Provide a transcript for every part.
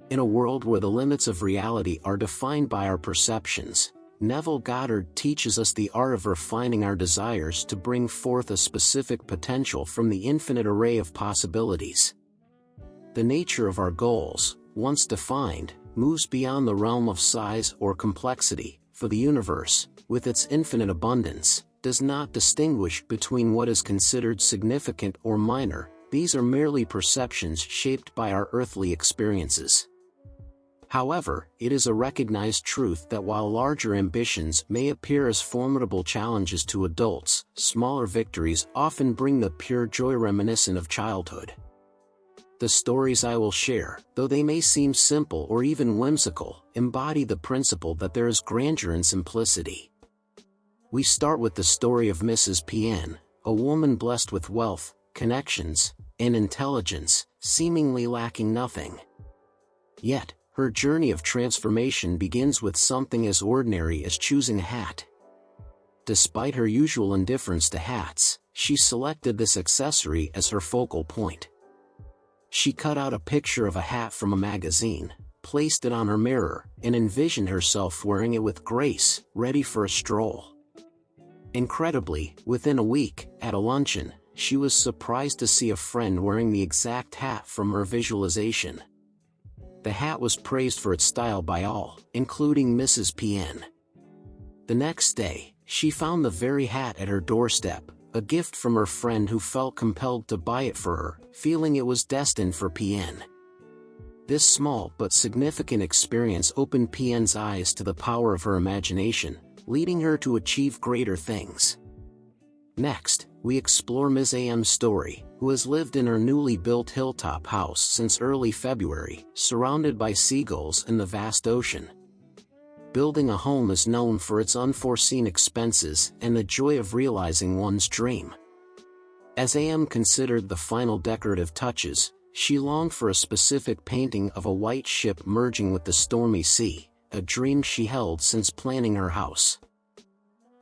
In a world where the limits of reality are defined by our perceptions, Neville Goddard teaches us the art of refining our desires to bring forth a specific potential from the infinite array of possibilities. The nature of our goals, once defined, moves beyond the realm of size or complexity, for the universe, with its infinite abundance, does not distinguish between what is considered significant or minor. These are merely perceptions shaped by our earthly experiences. However, it is a recognized truth that while larger ambitions may appear as formidable challenges to adults, smaller victories often bring the pure joy reminiscent of childhood. The stories I will share, though they may seem simple or even whimsical, embody the principle that there is grandeur in simplicity. We start with the story of Mrs. P.N., a woman blessed with wealth, connections, and intelligence, seemingly lacking nothing. Yet, her journey of transformation begins with something as ordinary as choosing a hat. Despite her usual indifference to hats, she selected this accessory as her focal point. She cut out a picture of a hat from a magazine, placed it on her mirror, and envisioned herself wearing it with grace, ready for a stroll. Incredibly, within a week, at a luncheon, she was surprised to see a friend wearing the exact hat from her visualization. The hat was praised for its style by all, including Mrs. P.N. The next day, she found the very hat at her doorstep, a gift from her friend who felt compelled to buy it for her, feeling it was destined for P.N. This small but significant experience opened P.N.'s eyes to the power of her imagination, leading her to achieve greater things. Next, we explore Ms. A.M.'s story, who has lived in her newly built hilltop house since early February, surrounded by seagulls and the vast ocean. Building a home is known for its unforeseen expenses and the joy of realizing one's dream. As A.M. considered the final decorative touches, she longed for a specific painting of a white ship merging with the stormy sea, a dream she held since planning her house.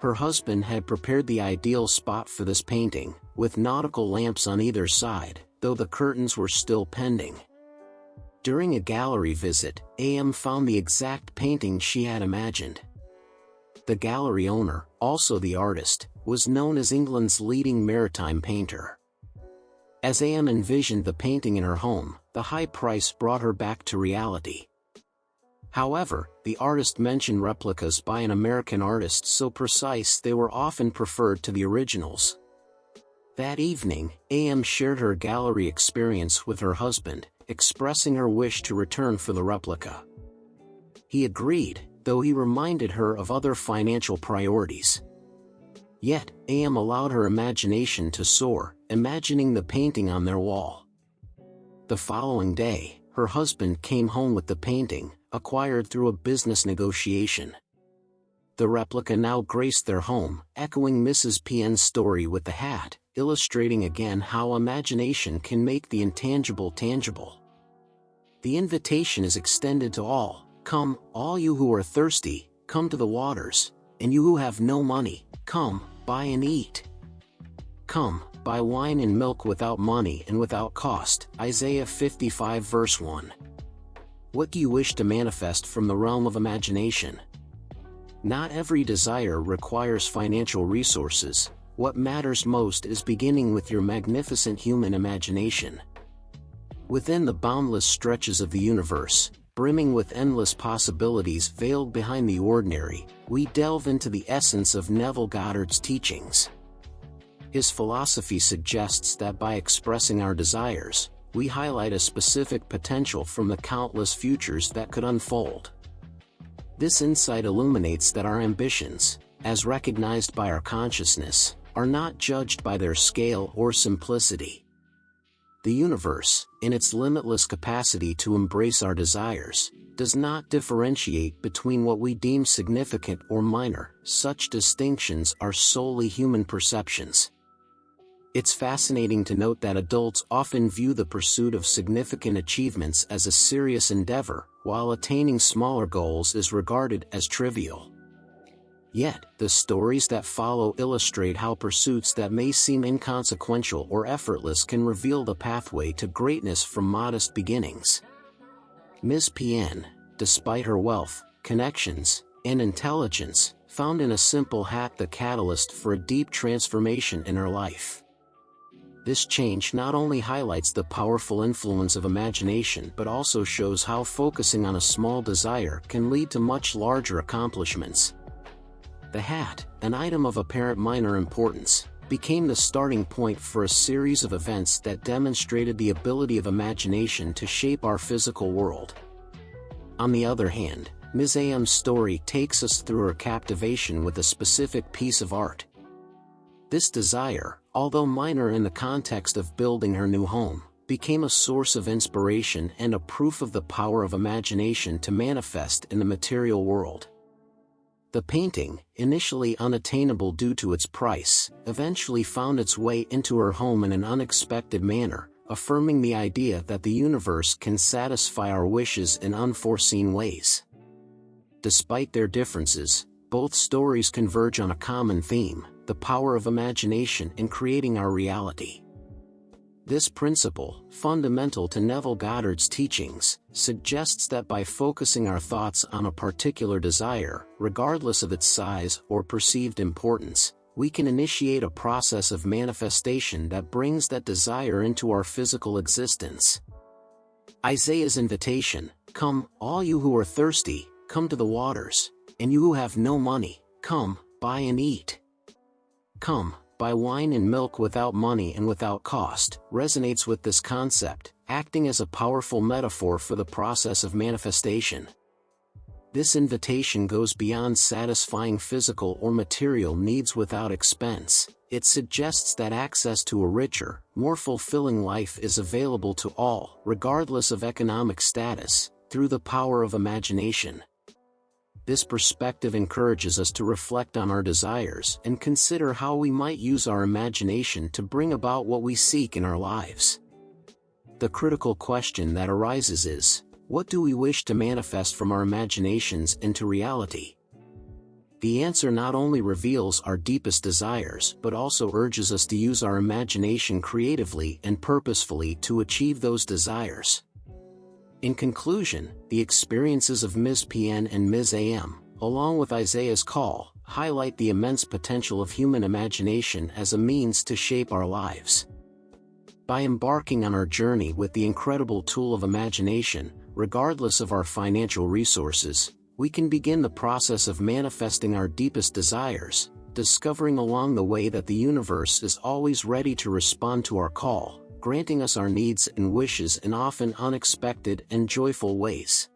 Her husband had prepared the ideal spot for this painting, with nautical lamps on either side, though the curtains were still pending. During a gallery visit, A.M. found the exact painting she had imagined. The gallery owner, also the artist, was known as England's leading maritime painter. As A.M. envisioned the painting in her home, the high price brought her back to reality. However, the artist mentioned replicas by an American artist so precise they were often preferred to the originals. That evening, A.M. shared her gallery experience with her husband, expressing her wish to return for the replica. He agreed, though he reminded her of other financial priorities. Yet, A.M. allowed her imagination to soar, imagining the painting on their wall. The following day, her husband came home with the painting, acquired through a business negotiation. The replica now graced their home, echoing Mrs. P.N.'s story with the hat, illustrating again how imagination can make the intangible tangible. The invitation is extended to all. Come, all you who are thirsty, come to the waters, and you who have no money, come, buy and eat. Come, buy wine and milk without money and without cost. Isaiah 55 verse 1. What do you wish to manifest from the realm of imagination? Not every desire requires financial resources. What matters most is beginning with your magnificent human imagination. Within the boundless stretches of the universe, brimming with endless possibilities veiled behind the ordinary, we delve into the essence of Neville Goddard's teachings. His philosophy suggests that by expressing our desires, we highlight a specific potential from the countless futures that could unfold. This insight illuminates that our ambitions, as recognized by our consciousness, are not judged by their scale or simplicity. The universe, in its limitless capacity to embrace our desires, does not differentiate between what we deem significant or minor. Such distinctions are solely human perceptions. It's fascinating to note that adults often view the pursuit of significant achievements as a serious endeavor, while attaining smaller goals is regarded as trivial. Yet, the stories that follow illustrate how pursuits that may seem inconsequential or effortless can reveal the pathway to greatness from modest beginnings. Ms. PN, despite her wealth, connections, and intelligence, found in a simple hat the catalyst for a deep transformation in her life. This change not only highlights the powerful influence of imagination but also shows how focusing on a small desire can lead to much larger accomplishments. The hat, an item of apparent minor importance, became the starting point for a series of events that demonstrated the ability of imagination to shape our physical world. On the other hand, Ms. AM's story takes us through her captivation with a specific piece of art. This desire, although minor in the context of building her new home, became a source of inspiration and a proof of the power of imagination to manifest in the material world. The painting, initially unattainable due to its price, eventually found its way into her home in an unexpected manner, affirming the idea that the universe can satisfy our wishes in unforeseen ways. Despite their differences, both stories converge on a common theme: the power of imagination in creating our reality. This principle, fundamental to Neville Goddard's teachings, suggests that by focusing our thoughts on a particular desire, regardless of its size or perceived importance, we can initiate a process of manifestation that brings that desire into our physical existence. Isaiah's invitation, "Come, all you who are thirsty, come to the waters, and you who have no money, come, buy and eat. Come, buy wine and milk without money and without cost," resonates with this concept, acting as a powerful metaphor for the process of manifestation. This invitation goes beyond satisfying physical or material needs without expense. It suggests that access to a richer, more fulfilling life is available to all, regardless of economic status, through the power of imagination. This perspective encourages us to reflect on our desires and consider how we might use our imagination to bring about what we seek in our lives. The critical question that arises is, what do we wish to manifest from our imaginations into reality? The answer not only reveals our deepest desires but also urges us to use our imagination creatively and purposefully to achieve those desires. In conclusion, the experiences of Ms. PN and Ms. AM, along with Isaiah's call, highlight the immense potential of human imagination as a means to shape our lives. By embarking on our journey with the incredible tool of imagination, regardless of our financial resources, we can begin the process of manifesting our deepest desires, discovering along the way that the universe is always ready to respond to our call, granting us our needs and wishes in often unexpected and joyful ways.